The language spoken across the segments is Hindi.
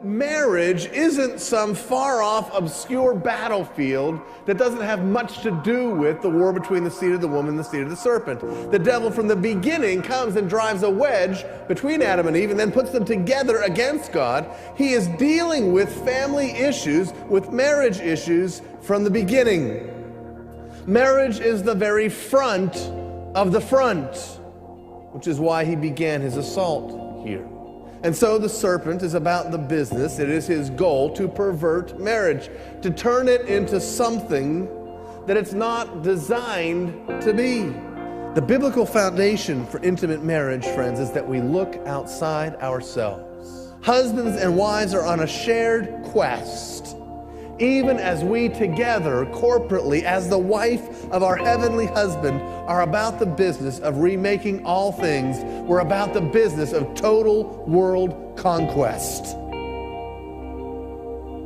marriage isn't some far-off, obscure battlefield that doesn't have much to do with the war between the seed of the woman and the seed of the serpent. The devil from the beginning comes and drives a wedge between Adam and Eve and then puts them together against God. He is dealing with family issues, with marriage issues from the beginning. Marriage is the very front of the front, which is why he began his assault here. And so the serpent is about the business. It is his goal to pervert marriage, to turn it into something that it's not designed to be. The biblical foundation for intimate marriage, friends, is that we look outside ourselves. Husbands and wives are on a shared quest, even as we together, corporately, as the wife of our heavenly husband, are about the business of remaking all things. We're about the business of total world conquest.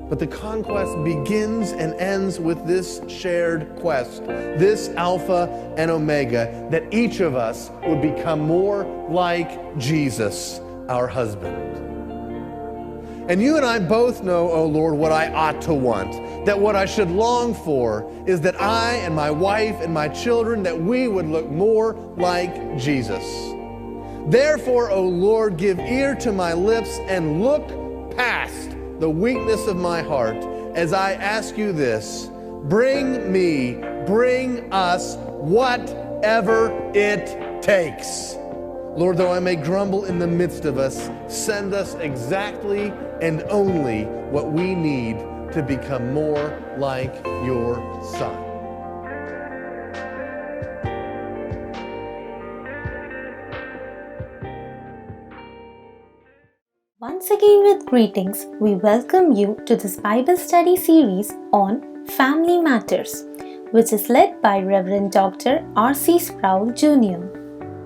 But the conquest begins and ends with this shared quest, this Alpha and Omega, that each of us would become more like Jesus, our husband. And you and I both know, oh Lord, what I ought to want, that what I should long for is that I and my wife and my children, that we would look more like Jesus. Therefore, O Lord, give ear to my lips and look past the weakness of my heart as I ask you this: bring us whatever it takes. Lord, though I may grumble in the midst of us, send us exactly and only what we need to become more like your Son. Once again with greetings, we welcome you to this Bible study series on Family Matters, which is led by Reverend Dr. R.C. Sproul Jr.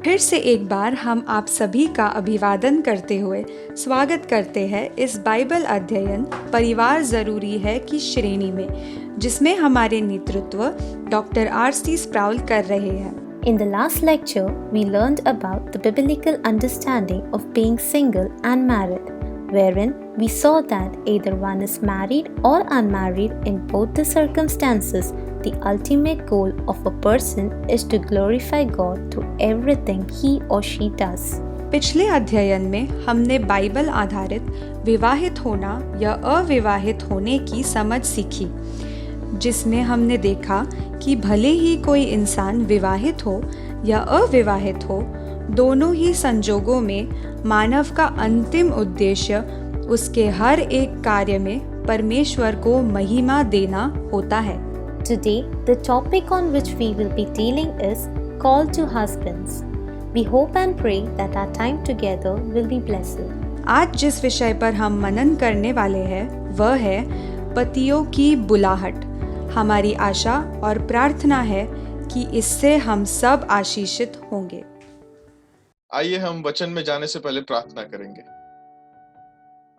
फिर से एक बार हम आप सभी का अभिवादन करते हुए स्वागत करते हैं इस बाइबल अध्ययन परिवार ज़रूरी है की श्रेणी में, जिसमें हमारे नेतृत्व डॉक्टर R.C. स्प्राउल कर रहे हैं। In the last lecture, we learned about the biblical understanding of being single and married, wherein we saw that either one is married or unmarried. In both the circumstances, the ultimate goal of a person is to glorify God through everything he or she does. पिछले अध्ययन में हमने बाइबल आधारित विवाहित होना या अविवाहित होने की समझ सीखी, जिसमें हमने देखा कि भले ही कोई इंसान विवाहित हो या अविवाहित हो, दोनों ही संजोगों में मानव का अंतिम उद्देश्य उसके हर एक कार्य में परमेश्वर को महिमा देना होता है। Today, the topic on which we will be dealing is Call to Husbands. We hope and pray that our time together will be blessed. आज जिस विषय पर हम मनन करने वाले हैं वह है पतियों की बुलाहट। हमारी आशा और प्रार्थना है कि इससे हम सब आशीषित होंगे। आइए हम वचन में जाने से पहले प्रार्थना करेंगे।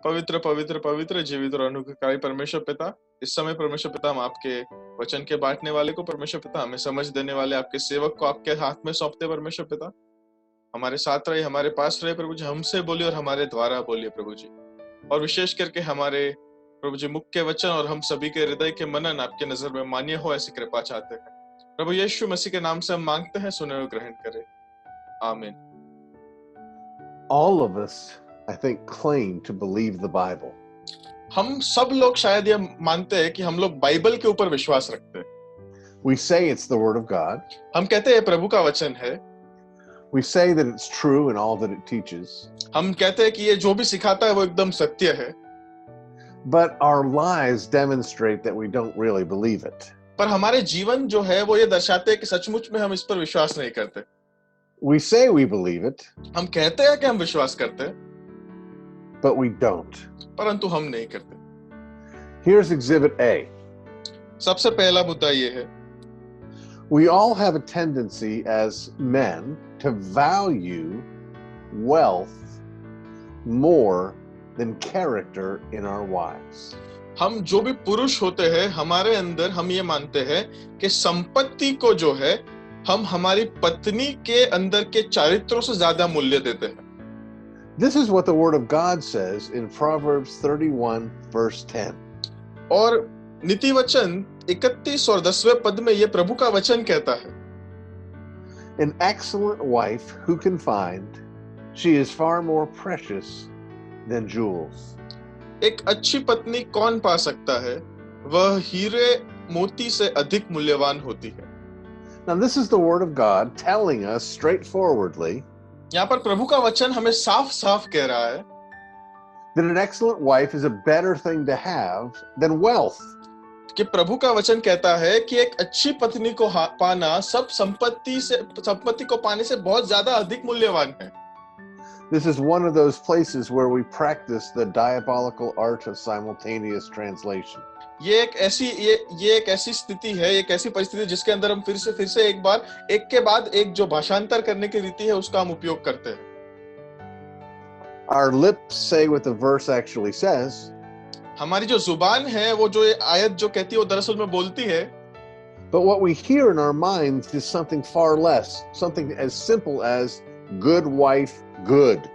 पवित्र पवित्र पवित्र जीवित और अनुग्रहकारी परमेश्वर पिता, इस समय परमेश्वर पिता हम आपके वचन के बांटने वाले को परमेश्वर पिता, हमें समझ देने वाले आपके सेवक को आपके हाथ में सौंपते परमेश्वर पिता। हमारे साथ रहे, हमारे पास रहे प्रभु जी, हमसे बोलिए और हमारे द्वारा बोलिए प्रभु जी, और विशेष करके हमारे प्रभु जी मुख्य वचन और हम सभी के हृदय के मनन आपके नजर में मान्य हो, ऐसी कृपा चाहते हैं। प्रभु यीशु मसीह के नाम से हम मांगते हैं, सुने और ग्रहण करें, आमीन। All of us, I think, claim to believe the Bible. हम सब लोग शायद ये मानते हैं कि हम लोग बाइबल के ऊपर विश्वास रखते हैं। We say it's the Word of God. हम कहते हैं प्रभु का वचन है। We say that it's true in all that it teaches. हम कहते हैं कि ये जो भी सिखाता है वो एकदम सत्य है। But our lives demonstrate that we don't really believe it. पर हमारे जीवन जो है वो ये दर्शाते हैं कि सचमुच में हम इस पर विश्वास नहीं करते। We say we believe it, हम कहते हैं कि हम विश्वास करते हैं, but we don't. परंतु हम नहीं करते। Here's Exhibit A. सबसे पहला मुद्दा ये है, We all have a tendency as men to value wealth more than character in our wives. हम जो भी पुरुष होते हैं हमारे अंदर हम ये मानते हैं कि संपत्ति को जो है हम हमारी पत्नी के अंदर के चरित्रों से ज्यादा मूल्य देते हैं। This is what the Word of God says in Proverbs 31, verse 10. और नीति वचन 31 और 10वें पद में ये प्रभु का वचन कहता है, An excellent wife who can find, she is far more precious than jewels. एक अच्छी पत्नी कौन पा सकता है, वह हीरे मोती से अधिक मूल्यवान होती है। Now, this is the Word of God telling us straightforwardly यहाँ पर प्रभु का वचन हमें साफ साफ कह रहा है that an excellent wife is a better thing to have than wealth. कि प्रभु का वचन कहता है कि एक अच्छी पत्नी को पाना संपत्ति को पाने से बहुत ज्यादा अधिक मूल्यवान है। This is one of those places where we practice the diabolical art of simultaneous translation. ये एक ऐसी स्थिति है, एक ऐसी परिस्थिति जिसके अंदर हम फिर से एक बार एक के बाद एक जो भाषांतर करने की रीति है उसका हम उपयोग करते हैं। Our lips say what the verse actually says, हमारी जो जुबान है वो जो ये आयत जो कहती है वो दरअसल में बोलती है, but what we hear in our minds is something far less, something as simple as good wife, good.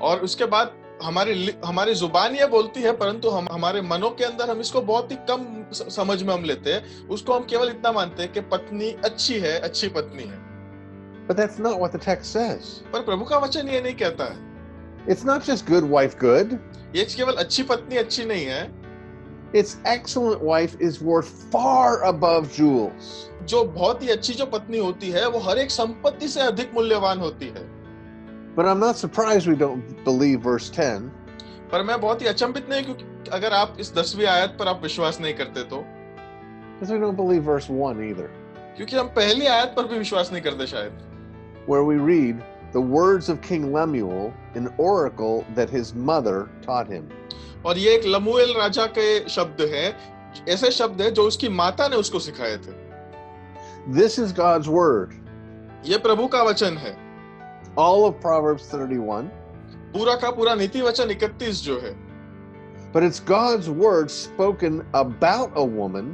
और उसके बाद हमारी जुबान ये बोलती है, परंतु हमारे मनों के अंदर हम इसको बहुत ही कम समझ में हम लेते हैं। उसको हम केवल इतना मानते हैं कि पत्नी अच्छी है, अच्छी पत्नी है। But that's not what the text says. पर प्रभु का वचन ये नहीं कहता है। It's not just good wife, good. ये केवल अच्छी पत्नी अच्छी नहीं है। Its excellent wife is worth far above jewels. जो बहुत ही अच्छी जो पत्नी होती है वो हर एक संपत्ति से अधिक मूल्यवान होती है। But I'm not surprised we don't believe verse 10. पर मैं बहुत ही अचंभित नहीं, क्योंकि अगर आप इस 10वीं आयत पर आप विश्वास नहीं करते तो, Because we don't believe verse 1 either, क्योंकि हम पहली आयत पर भी विश्वास नहीं करते शायद, where we read the words of King Lemuel, an oracle that his mother taught him. और ये एक लमुएल राजा के शब्द हैं, ऐसे शब्द हैं जो उसकी माता ने उसको सिखाए थे। This is God's word. ये प्रभु का वचन है। All of Proverbs 31, पूरा का पूरा नीति वचन 31 जो है, but it's God's word spoken about a woman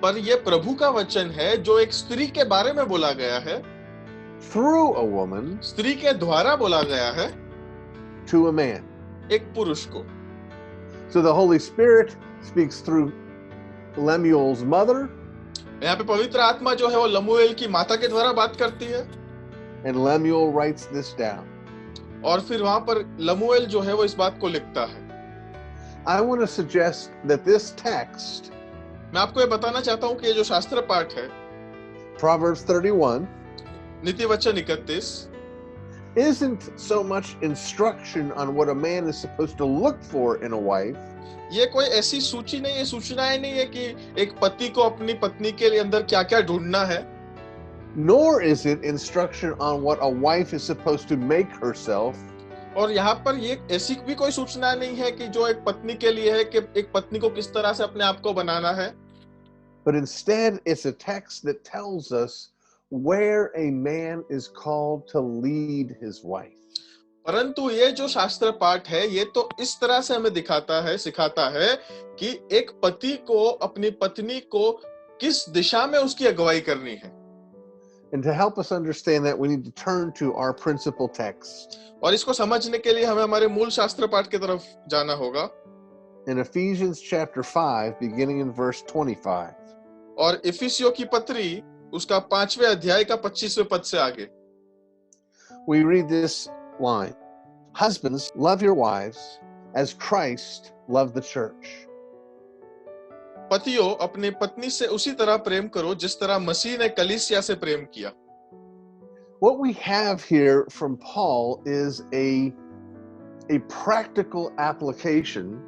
पर ये प्रभु का वचन है जो एक स्त्री के बारे में बोला गया है, through a woman स्त्री के द्वारा बोला गया है to a man. एक पुरुष को। So the Holy Spirit speaks through Lemuel's mother, यहाँ पे पवित्र आत्मा जो है वो लमुएल की माता के द्वारा बात करती है, and Lemuel writes this down. और फिर वहां पर लमुएल जो है वो इस बात को लिखता है। I want to suggest that this text, मैं आपको ये बताना चाहता हूँ कि ये जो शास्त्र पाठ है, Proverbs 31, नीति वचन 31, isn't so much instruction on what a man is supposed to look for in a wife, ये कोई ऐसी सूची नहीं है, सूचनाएं नहीं है कि एक पति को अपनी पत्नी के लिए अंदर क्या क्या ढूंढना है, nor is it instruction on what a wife is supposed to make herself, और यहाँ पर ये ऐसी भी कोई सूचना नहीं है कि जो एक पत्नी के लिए है कि एक पत्नी को किस तरह से अपने आप को बनाना है, but instead it's a text that tells us where a man is called to lead his wife. परंतु ये जो शास्त्र पाठ है ये तो इस तरह से हमें सिखाता है कि एक पति को अपनी पत्नी को किस दिशा में उसकी अगुवाई करनी है। And to help us understand that, we need to turn to our principal text. और इसको समझने के लिए हमें हमारे मूल शास्त्र पाठ की तरफ जाना होगा। In Ephesians chapter 5, beginning in verse 25. और इफिसियों की पत्री उसका 5वें अध्याय का 25वें पद से आगे We read this line. Husbands, love your wives as Christ loved the church. पतियों अपनी पत्नी से उसी तरह प्रेम करो जिस तरह मसीह ने कलीसिया से प्रेम किया। What we have here from Paul is a practical application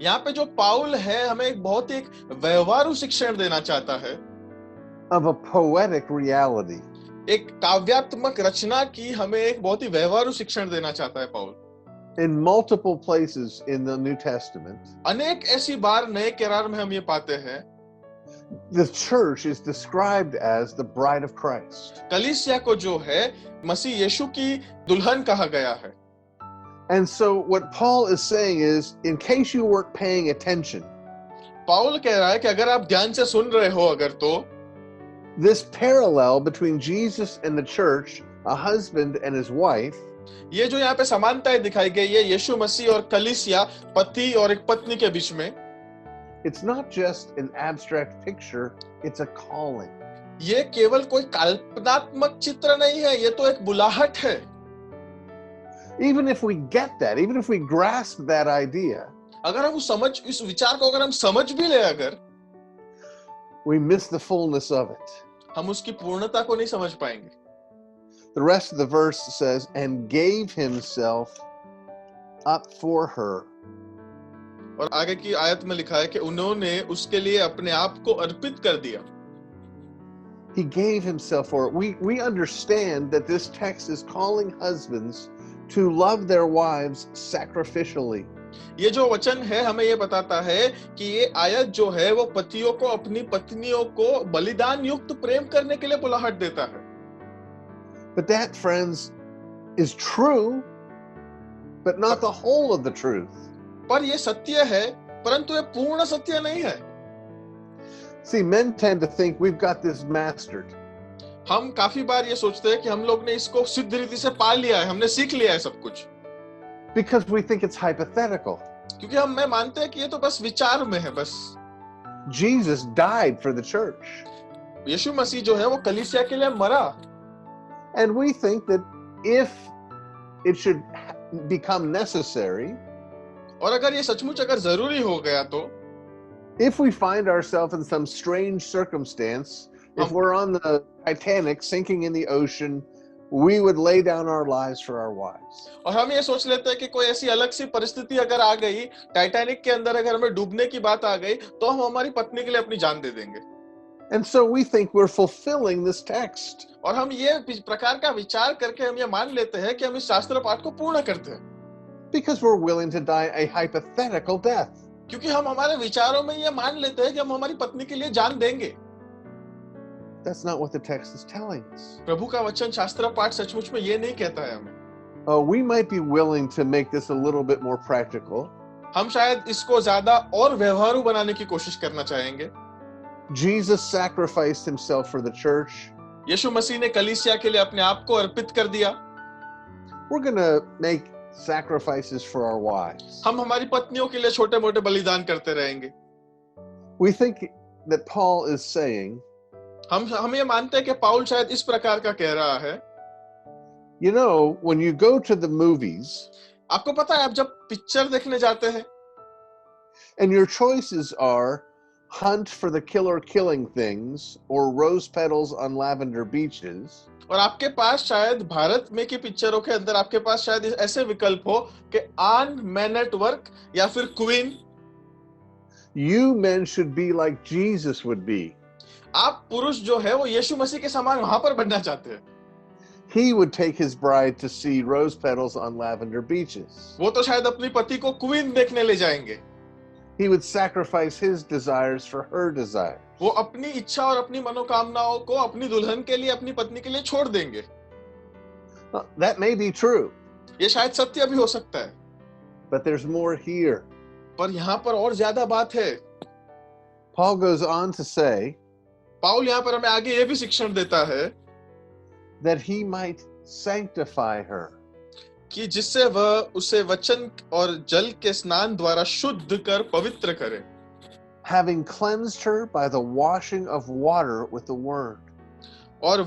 यहाँ पे जो पाउल है हमें एक बहुत ही व्यवहारु शिक्षण देना चाहता है, of a poetic reality. एक काव्यात्मक रचना की हमें एक बहुत ही व्यवहारु शिक्षण देना चाहता है पाउल। In multiple places in the New Testament, अनेक ऐसी बार नए करार में हम ये पाते हैं the church is described as the bride of Christ. कलीसिया को जो है मसीह यीशु की दुल्हन कहा गया है। And so what Paul is saying is, in case you weren't paying attention, पाउल कह रहा है कि अगर आप ध्यान से सुन रहे हो अगर तो this parallel between Jesus and the church, a husband and his wife, ये जो यहाँ पे समानताएं दिखाई गई है यीशु मसीह और कलीसिया, पति और एक पत्नी के बीच में, it's not just an abstract picture, it's a calling. ये केवल कोई कल्पनात्मक चित्र नहीं है, ये तो एक बुलाहट है। Even if we get that, even if we grasp that idea, अगर हम इस विचार को अगर हम समझ भी ले, अगर we miss the fullness of it. हम उसकी पूर्णता को नहीं समझ पाएंगे। The rest of the verse says, and gave himself up for her. और आगे की आयत में लिखा है कि उन्होंने उसके लिए अपने आप को अर्पित कर दिया। He gave himself for it. We understand that this text is calling husbands to love their wives sacrificially. ये जो वचन है हमें ये बताता है कि ये आयत जो है वो पतियों को अपनी पत्नियों को बलिदान युक्त प्रेम करने के लिए बुलाहट देता है। But that, friends, is true, but not the whole of the truth. पर ये सत्य है, परंतु ये पूर्ण सत्य नहीं है। See, men tend to think we've got this mastered. हम काफी बार ये सोचते हैं कि हम लोग ने इसको सिद्ध रीति से पा लिया है, हमने सीख लिया है सब कुछ। Because we think it's hypothetical. क्योंकि हम मानते हैं कि ये तो बस विचार में है बस। Jesus died for the church. यीशु मसीह जो है वो कलीसिया के लिए मरा। And we think that if it should become necessary, और अगर ये सचमुच अगर जरूरी हो गया तो, if we find ourselves in some strange circumstance, if we're on the Titanic sinking in the ocean, we would lay down our lives for our wives. और हम ये सोच लेते हैं कि कोई ऐसी अलग सी परिस्थिति अगर आ गई, टाइटैनिक के अंदर अगर हमें डूबने की बात आ गई, तो हम हमारी पत्नी के लिए अपनी जान दे देंगे। And so we think we're fulfilling this text. और हम ये प्रकार का विचार करके हम ये मान लेते हैं कि हम इस शास्त्र पाठ को पूर्ण करते हैं। Because we're willing to die a hypothetical death. क्योंकि हम हमारे विचारों में ये मान लेते हैं कि हम हमारी पत्नी के लिए जान देंगे। That's not what the text is telling us. प्रभु का वचन शास्त्र पाठ सचमुच में ये नहीं कहता है हमें। We might be willing to make this a little bit more practical. हम शायद इसको ज्यादा और व्यवहारु बनाने की कोशिश करना चाहेंगे। Jesus sacrificed himself for the church. यीशु मसीह ने कलीसिया के लिए अपने आप को अर्पित कर दिया। We're going to make sacrifices for our wives. हम हमारी पत्नियों के लिए छोटे-मोटे बलिदान करते रहेंगे। We think that Paul is saying, हम ये मानते हैं कि पाउल शायद इस प्रकार का कह रहा है। you know, when you go to the movies, आपको पता है आप जब पिक्चर देखने जाते हैं, and your choices are Hunt for the Killer Killing Things or Rose Petals on Lavender Beaches, और आपके पास शायद भारत में की पिक्चरों के अंदर आपके पास शायद ऐसे विकल्प हो कि आन मैन एट वर्क या फिर queen. you men should be like Jesus would be. आप पुरुष जो है वो यीशु मसीह के समान वहां पर बनना चाहते हैं। He would take his bride to see Rose Petals on Lavender Beaches. वो तो शायद अपनी पति को क्वीन देखने ले जाएंगे। He would sacrifice his desires for her desires. वो अपनी इच्छा और अपनी मनोकामनाओं को अपनी दुल्हन के लिए अपनी पत्नी के लिए छोड़ देंगे। That may be true, ये शायद सत्य भी हो सकता है, but there's more here. पर यहाँ पर और ज्यादा बात है। Paul goes on to say पाउल यहाँ पर हमें आगे ये भी शिक्षण देता है that he might sanctify her. कि जिससे वह उसे वचन और जल के स्नान द्वारा शुद्ध कर पवित्र करे, Having cleansed her by the washing of water with the word. और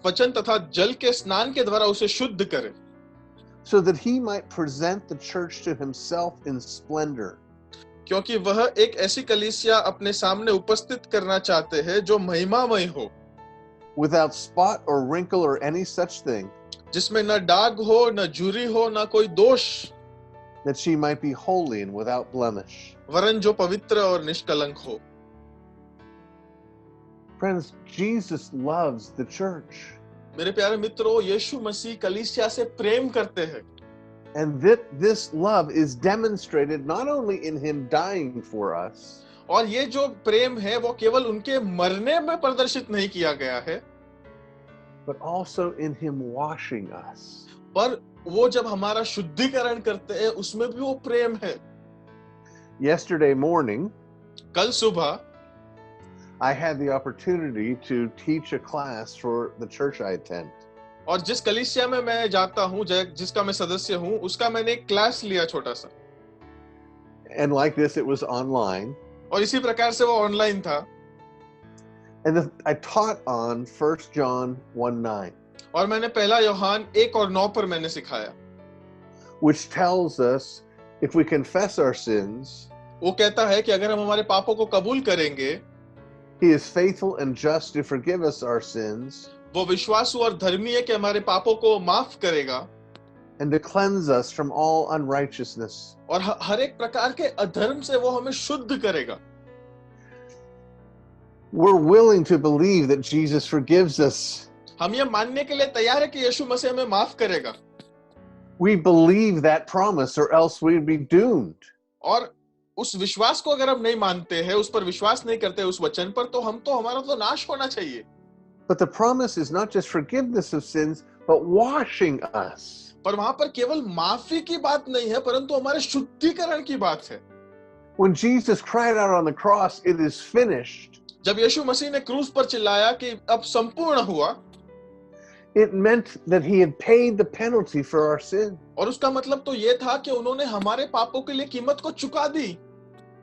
वचन तथा जल के स्नान के द्वारा उसे शुद्ध करे, So that he might present the church to himself in splendor. क्योंकि वह एक ऐसी कलीसिया अपने सामने उपस्थित करना चाहते हैं जो महिमामय हो, Without spot or wrinkle or any such thing, जिसमें न दाग हो, न झुर्री हो, न कोई दोष, that she might be holy and without blemish. वरन जो पवित्र और निष्कलंक हो। Friends, Jesus loves the church. मेरे प्यारे मित्रों, यीशु मसीह कलीसिया से प्रेम करते हैं, And that this love is demonstrated not only in him dying for us, और ये जो प्रेम है वो केवल उनके मरने में प्रदर्शित नहीं किया गया है, but also in him washing us. पर वो जब हमारा शुद्धिकरण करते हैं उसमें भी वो प्रेम है। Yesterday morning, कल सुबह I had the opportunity to teach a class for the church I attend. और जिस कलीसिया में मैं जाता हूँ, जिसका मैं सदस्य हूँ, उसका मैंने एक क्लास लिया छोटा सा, And like this, it was online. और इसी प्रकार से वो ऑनलाइन था, And I taught on 1 John 1:9, और मैंने पहला यूहान 1 और 9 पर मैंने सिखाया। which tells us if we confess our sins, वो कहता है कि अगर हम हमारे पापों को कबूल करेंगे, He is faithful and just to forgive us our sins वो विश्वासु और धर्मी है कि हमारे पापों को माफ करेगा and to cleanse us from all unrighteousness. और हर एक प्रकार के अधर्म से वो हमें शुद्ध करेगा। We're willing to believe that Jesus forgives us. हम ये मानने के लिए तैयार है कि यीशु मसीह हमें माफ करेगा, We believe that promise or else we'd be doomed. और उस विश्वास को अगर हम नहीं मानते हैं, उस पर विश्वास नहीं करते उस वचन पर, तो हमारा तो नाश होना चाहिए। But the promise is not just forgiveness of sins, but washing us. पर वहां पर केवल माफी की बात नहीं है, परंतु हमारे शुद्धिकरण की बात है। When Jesus cried out on the cross, "It is finished," जब यीशु मसीह ने क्रूस पर चिल्लाया कि अब संपूर्ण हुआ, it meant that he had paid the penalty for our sin. और उसका मतलब तो ये था कि उन्होंने हमारे पापों के लिए कीमत को चुका दी।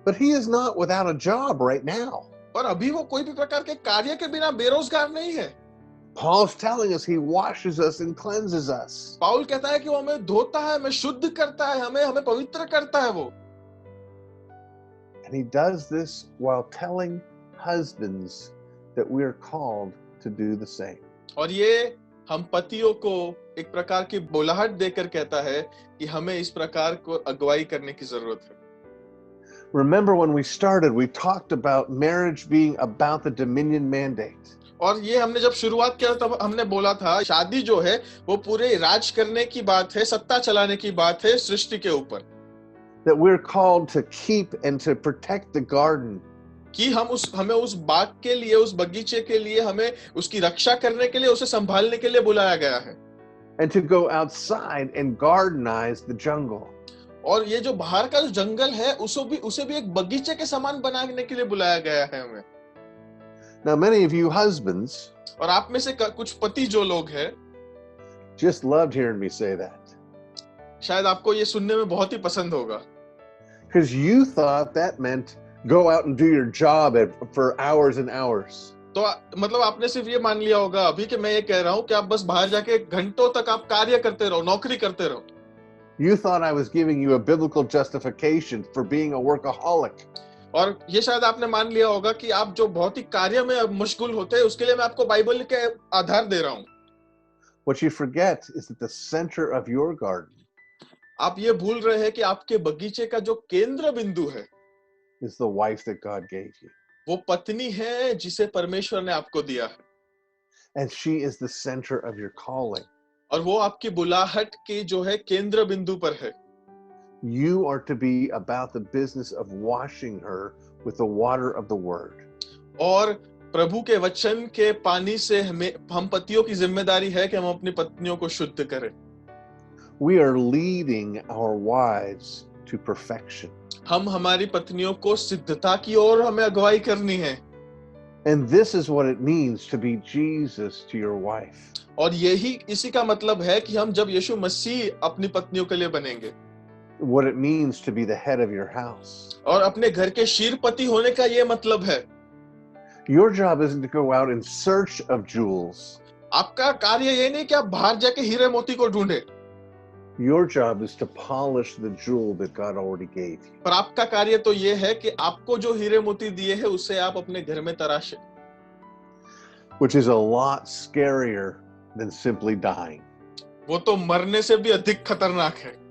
But he is not without a job right now. पर अभी वो कोई भी प्रकार के कार्य के बिना बेरोजगार नहीं है। Paul's telling us he washes us and cleanses us. पाउल कहता है कि वो हमें धोता है, हमें शुद्ध करता है, हमें पवित्र करता है वो। And he does this while telling husbands that we are called to do the same. और ये हम पतियों को एक प्रकार की बुलाहट देकर कहता है कि हमें इस प्रकार को अगुवाई करने की जरूरत है। Remember when we started, we talked about marriage being about the dominion mandate. और ये हमने जब शुरुआत किया तब हमने बोला था शादी जो है वो पूरे राज करने की बात है, सत्ता चलाने की बात है सृष्टि के ऊपर। That we're called to keep and to protect the garden. कि हमें उस बाग के लिए, उस बगीचे के लिए, हमें उसकी रक्षा करने के लिए, उसे संभालने के लिए बुलाया गया है। And to go outside and gardenize the jungle. और ये जो बाहर का जो जंगल है उसे भी एक बगीचे के समान बनाने के लिए बुलाया गया है हमें। Now many of you husbands और आप में से कुछ पति जो लोग हैं, just loved hearing me say that. शायद आपको ये सुनने में बहुत ही पसंद होगा। Because you thought that meant go out and do your job for hours and hours. तो मतलब आपने सिर्फ ये मान लिया होगा अभी कि मैं ये कह रहा हूँ कि आप बस बाहर जाके घंटों तक आप कार्य करते रहो, नौकरी करते रहो। You thought I was giving you a biblical justification for being a workaholic. और ये शायद आपने मान लिया होगा कि आप जो बहुत ही कार्य में मशगूल होते हैं उसके लिए मैं आपको बाइबल के आधार दे रहा हूँ। What you forget is that the center of your garden आप ये भूल रहे हैं कि आपके बगीचे का जो केंद्र बिंदु है is the wife that God gave you. वो पत्नी है जिसे परमेश्वर ने आपको दिया है, And she is the center of your calling. और वो आपकी बुलाहट की जो है केंद्र बिंदु पर है। You are to be about the business of washing her with the water of the word. और प्रभु के वचन के पानी से हम पतियों की जिम्मेदारी है कि हम अपनी पत्नियों को शुद्ध करें। We are leading our wives to perfection. हम हमारी पत्नियों को सिद्धता की ओर हमें अगुवाई करनी है। And this is what it means to be Jesus to your wife. और इसी का मतलब है कि हम जब यीशु मसीह अपनी पत्नियों के लिए बनेंगे, What it means to be the head of your house. और अपने घर के शीर्षपति होने का ये मतलब है। Your job isn't to go out in search of jewels. आपका कार्य ये नहीं कि आप बाहर जाके हीरे मोती को ढूंढे, Your job is to polish the jewel that God already gave you. पर आपका कार्य तो ये है कि आपको जो हीरे मोती दिए हैं उसे आप अपने घर में तराशे, Which is a lot scarier than simply dying. वो तो मरने से भी अधिक खतरनाक है।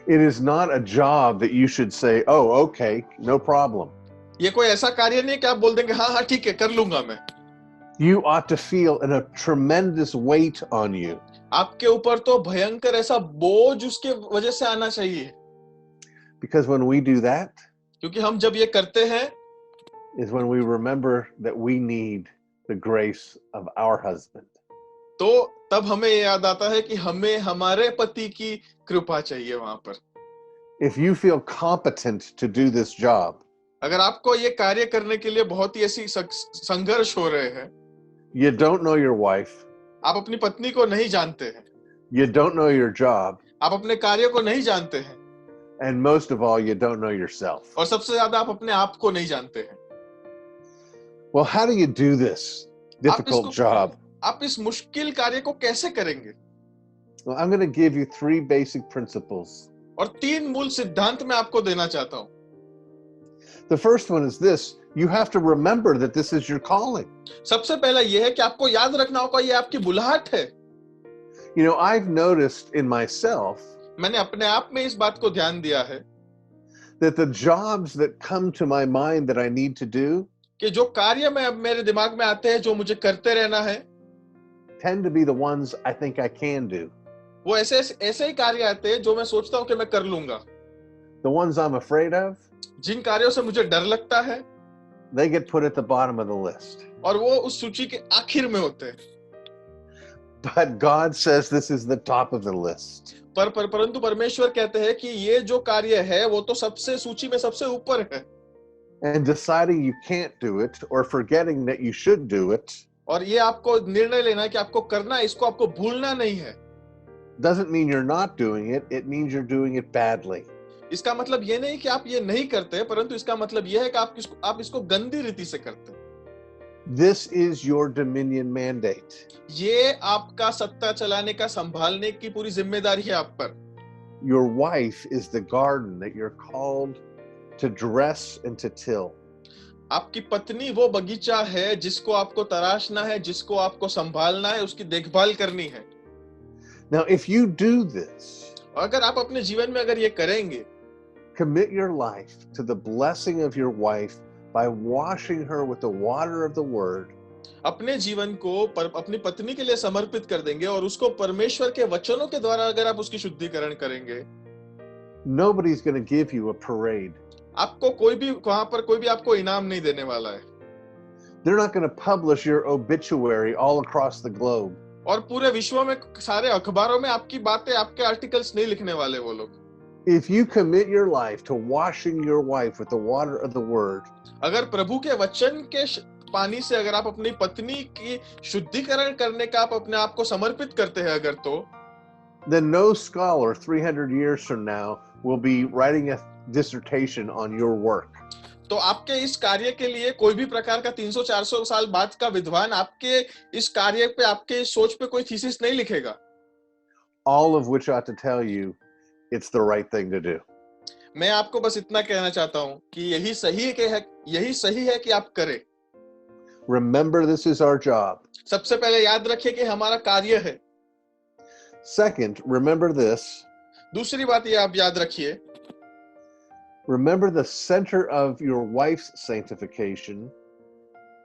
It is not a job that you should say, "Oh, okay, no problem." ये कोई ऐसा कार्य नहीं कि आप बोल देंगे हाँ ठीक है कर लूंगा मैं। You ought to feel a tremendous weight on you. आपके ऊपर तो भयंकर ऐसा बोझ उसके वजह से आना चाहिए, Because when we do that, क्योंकि हम जब ये करते हैं is when we remember that we need the grace of our husband. तो तब हमें ये याद आता है कि हमें हमारे पति की कृपा चाहिए वहां पर। If you feel competent to do this job, अगर आपको ये कार्य करने के लिए बहुत ही ऐसी संघर्ष हो रहे हैं, you don't know your wife, आप अपनी पत्नी को नहीं जानते हैं, you don't know your job, आप अपने कार्य को नहीं जानते हैं, and most of all, you don't know yourself. और सबसे ज्यादा आप अपने आप को नहीं जानते हैं। Well, how do you do this difficult job? आप इस मुश्किल कार्य को कैसे करेंगे? Well, I'm going to give you 3 basic principles. और 3 मूल सिद्धांत मैं आपको देना चाहता हूं। The first one is this: you have to remember that this is your calling. सबसे पहला यह है कि आपको याद रखना होगा ये आपकी बुलाहट है। You know, I've noticed in myself मैंने अपने आप में इस बात को ध्यान दिया है that the jobs that come to my mind that I need to do कि जो कार्य में अब मेरे दिमाग में आते हैं, जो मुझे करते रहना है, tend to be the ones I think I can do. वो ऐसे ही कार्य आते हैं जो मैं सोचता हूँ कि मैं कर लूंगा। The ones I'm afraid of, जिन कार्यों से मुझे डर लगता है, they get put at the bottom of the list. और वो उस सूची के आखिर में होते हैं। But God says this is the top of the list. परंतु परमेश्वर कहते हैं कि ये जो कार्य है वो तो सबसे सूची में सबसे ऊपर है। And deciding you can't do it or forgetting that you should do it और ये आपको निर्णय लेना है कि आपको करना है, इसको आपको भूलना नहीं है। doesn't mean you're not doing it. It means you're doing it badly. इसका मतलब ये नहीं कि आप ये नहीं करते, परंतु इसका मतलब ये है कि आप इसको गंदी रीति से करते हैं। This is your dominion mandate. ये आपका सत्ता चलाने का, संभालने की पूरी जिम्मेदारी है आप पर। Your wife is the garden that you're called to dress and to till. आपकी पत्नी वो बगीचा है जिसको आपको तराशना है, जिसको आपको संभालना है, उसकी देखभाल करनी है। Now, if you do this, अगर आप अपने जीवन में अगर ये करेंगे, commit your life to the blessing of your wife by washing her with the water of the word, अपने जीवन को अपनी पत्नी के लिए समर्पित कर देंगे और उसको परमेश्वर के वचनों के द्वारा अगर आप उसकी शुद्धिकरण करेंगे, nobody's going to give you a parade. आपको वहां पर कोई भी आपको इनाम नहीं देने वाला है। They're not going to publish your obituary all across the globe. और पूरे विश्व में सारे अखबारों में आपकी बातें, आपके आर्टिकल्स नहीं लिखने वाले वो लोग। If you commit your life to washing your wife with the water of the word, अगर प्रभु के वचन के पानी से अगर आप अपनी पत्नी की शुद्धिकरण करने का आप अपने आप को समर्पित करते हैं अगर, तो then no scholar 300 years from now will be writing a dissertation on your work. तो आपके इस कार्य के लिए कोई भी प्रकार का 300-400 साल बाद का विद्वान आपके इस कार्य पे, आपके इस सोच पे कोई थीसिस नहीं लिखेगा। All of which ought to tell you it's the right thing to do. मैं आपको बस इतना कहना चाहता हूं कि यही सही है कि आप करें। Remember, this is our job. सबसे पहले याद रखिए कि हमारा कार्य है। Second, remember this. दूसरी बात ये आप याद रखिए, Remember the center of your wife's sanctification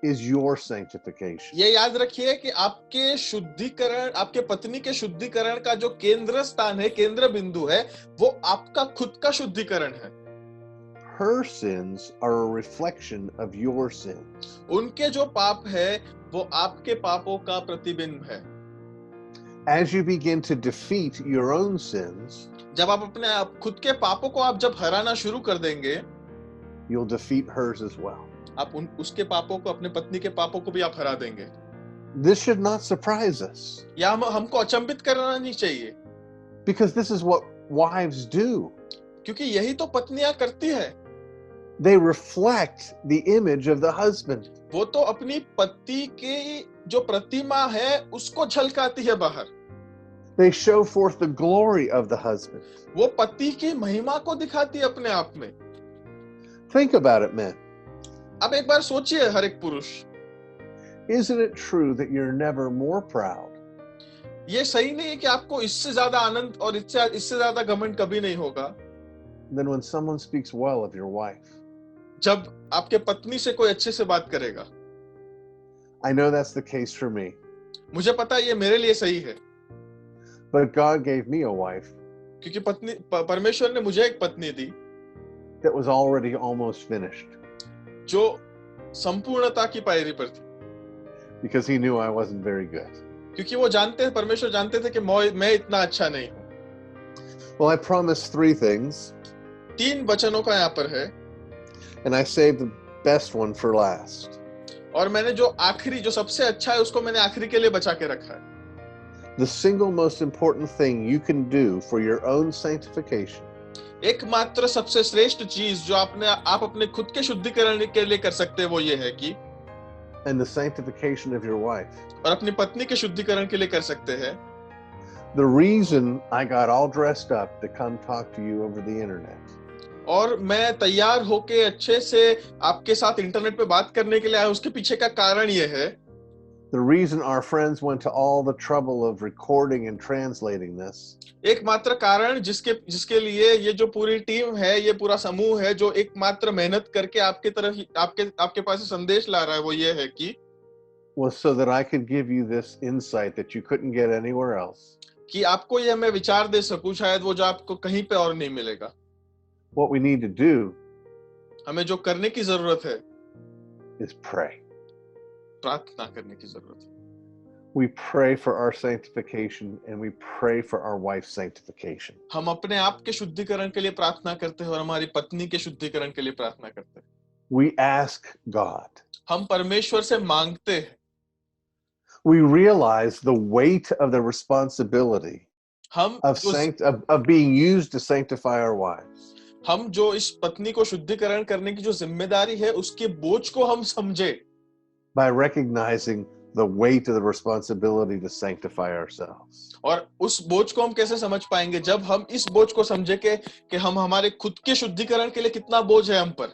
is your sanctification. ये याद रखिए कि आपके शुद्धिकरण, आपके पत्नी के शुद्धिकरण का जो केंद्र स्थान है, केंद्र बिंदु है, वो आपका खुद का शुद्धिकरण है। Her sins are a reflection of your sins. उनके जो पाप है वो आपके पापों का प्रतिबिंब है। As you begin to defeat your own sins, जब आप अपने खुद के पापों को आप जब हराना शुरू कर देंगे, you'll defeat hers as well. आप उसके पापों को, अपने पत्नी के पापों को भी आप हरा देंगे। This should not surprise us, या हमको अचंभित करना नहीं चाहिए, because this is what wives do. क्योंकि यही तो पत्नियां करती है। They reflect the image of the husband. वो तो अपनी पति की जो प्रतिमा है उसको झलकाती है बाहर। They show forth the glory of the husband. वो पति की महिमा को दिखाती है अपने आप में। Think about it, men. अब एक बार सोचिए हर एक पुरुष, Isn't it true that you're never more proud ये सही नहीं है कि आपको इससे ज्यादा आनंद और इससे ज्यादा घमंड कभी नहीं होगा than when someone speaks well of your wife? जब आपके पत्नी से कोई अच्छे से बात करेगा। I know that's the case for me. मुझे पता है ये मेरे लिए सही है, But God gave me a wife क्योंकि परमेश्वर ने मुझे एक पत्नी दी that was already almost finished जो संपूर्णता की पायरी पर थी, because he knew I wasn't very good. क्योंकि वो परमेश्वर जानते थे कि मैं इतना अच्छा नहीं हूँ। Well, I promised 3 things, 3 वचनों का यहाँ पर है, and I saved the best one for last. और मैंने जो सबसे अच्छा है उसको मैंने आखिरी के लिए बचा के रखा है। The single most important thing you can do for your own sanctification एकमात्र सबसे श्रेष्ठ चीज जो आप अपने खुद के शुद्धिकरण के लिए कर सकते हैं वो ये है कि and the sanctification of your wife. और अपनी पत्नी के शुद्धिकरण के लिए कर सकते हैं. The reason I got all dressed up to come talk to you over the internet और मैं तैयार होके अच्छे से आपके साथ इंटरनेट पे बात करने के लिए आया, उसके पीछे का कारण ये है. The reason our friends went to all the trouble of recording and translating this एकमात्र कारण जिसके लिए ये जो पूरी टीम है, ये पूरा समूह है जो एकमात्र मेहनत करके आपके तरफ आपके पास संदेश ला रहा है, वो ये है कि was so that I could give you this insight that you couldn't get anywhere else. कि आपको ये मैं विचार दे सकूं, शायद वो जो आपको कहीं पे और नहीं मिलेगा. What we need to do हमें जो करने की जरूरत है is pray. प्रार्थना करने की जरूरत है. We pray for our sanctification and we pray for our wife's sanctification. हम अपने आप के शुद्धिकरण के लिए प्रार्थना करते हैं और हमारी पत्नी के शुद्धिकरण के लिए प्रार्थना करते हैं. We ask God. हम परमेश्वर से मांगते हैं. We realize the weight of the responsibility हम of being used to sanctify our wives. हम जो इस पत्नी को शुद्धिकरण करने की जो जिम्मेदारी है, उसके बोझ को हम समझे. By recognizing the weight of the responsibility to sanctify ourselves. और उस बोझ को हम कैसे समझ पाएंगे? जब हम इस बोझ को समझे कि हम हमारे खुद के शुद्धिकरण के लिए कितना बोझ है हम पर.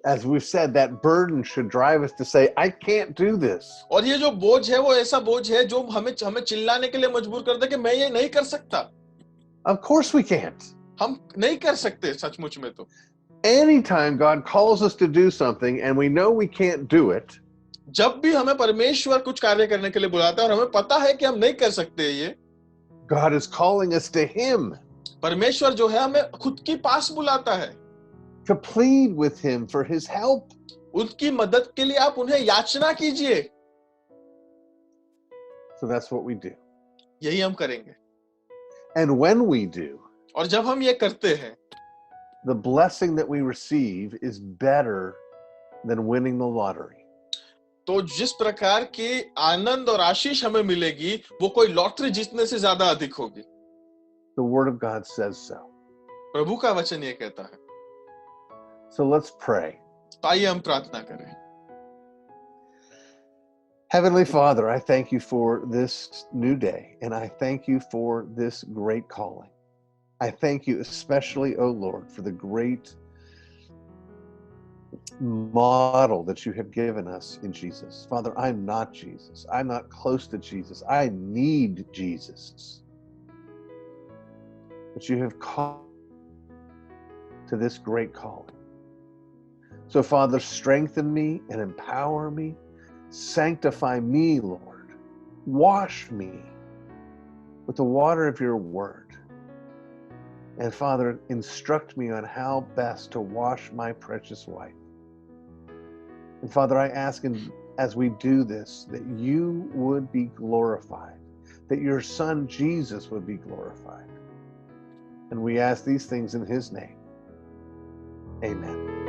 As we've said, that burden should drive us to say, I can't do this. और ये जो बोझ है वो ऐसा बोझ है जो हमें चिल्लाने के लिए मजबूर कर दे कि मैं ये नहीं कर सकता. Of course we can't. हम नहीं कर सकते सचमुच में. तो anytime God calls us to do something and we know we can't do it, जब भी हमें परमेश्वर कुछ कार्य करने के लिए बुलाता है और हमें पता है कि हम नहीं कर सकते ये, God is calling us to Him, परमेश्वर जो है हमें खुद के पास बुलाता है, to plead with Him for His help. उनकी मदद के लिए आप उन्हें याचना कीजिए. So that's what we do. यही हम करेंगे. And when we do, और जब हम ये करते हैं, the blessing that we receive is better than winning the lottery. तो जिस प्रकार की आनंद और आशीष हमें मिलेगी, वो कोई लॉटरी जीतने से ज्यादा अधिक होगी. The Word of God says so. प्रभु का वचन ये कहता है. So let's pray. तो आइए हम प्रार्थना करें. Heavenly Father, I thank you for this new day, and I thank you for this great calling. I thank you especially, O Lord, for the great model that you have given us in Jesus. Father, I'm not Jesus. I'm not close to Jesus. I need Jesus. But you have called to this great calling. So, Father, strengthen me and empower me. Sanctify me, Lord. Wash me with the water of your word. And Father, instruct me on how best to wash my precious wife. And Father, I ask, as we do this, that you would be glorified, that your Son Jesus would be glorified. And we ask these things in his name. Amen.